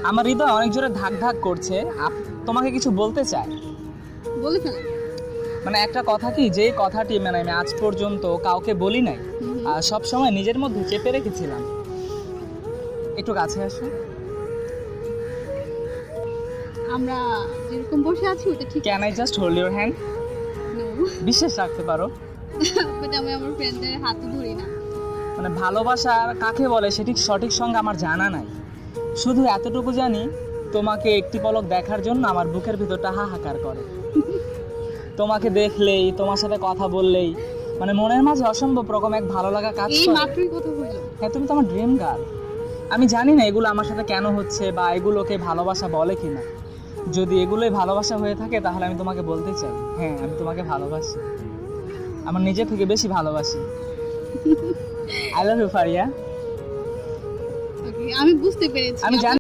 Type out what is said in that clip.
আমার হৃদয় অনেক জোরে ধাক ধাক করছে, তোমাকে কিছু বলতে চাই। বলে ফেলেন। মানে একটা কথা কি, যে কথাটি মানে আমি আজ পর্যন্ত কাউকে বলি নাই, সব সময় নিজের মধ্যে চেপে রেখেছিলাম। একটু কাছে আসো। আমরা যেরকম বসে আছি ওটা ঠিক can I just hold your hand? বিশ্বাস রাখতে পারো? বাট আমি আমার ফ্রেন্ডদের হাতও ধরি না। মানে ভালোবাসা কাকে বলে সেটি সঠিক সঙ্গে আমার জানা নাই, শুধু এতটুকু জানি তোমাকে একটি পলক দেখার জন্য আমার বুকের ভিতরটা হাহাকার করে। তোমাকে দেখলেই, তোমার সাথে কথা বললেই মানে মনের মাঝে অসম্ভব রকম এক ভালো লাগা কাজ এই করে। মাত্রই কথা হইলো। হ্যাঁ, তুমি তো আমার ড্রিম গার্ল। আমি জানি না এগুলো আমার সাথে কেন হচ্ছে বা এগুলোকে ভালোবাসা বলে কিনা। যদি এগুলোই ভালোবাসা হয়ে থাকে তাহলে আমি তোমাকে বলতে চাই, হ্যাঁ আমি তোমাকে ভালোবাসি, আমার নিজে থেকে বেশি ভালোবাসি। I love you Faria. আমি বুঝতে পেরেছি। আমি জানি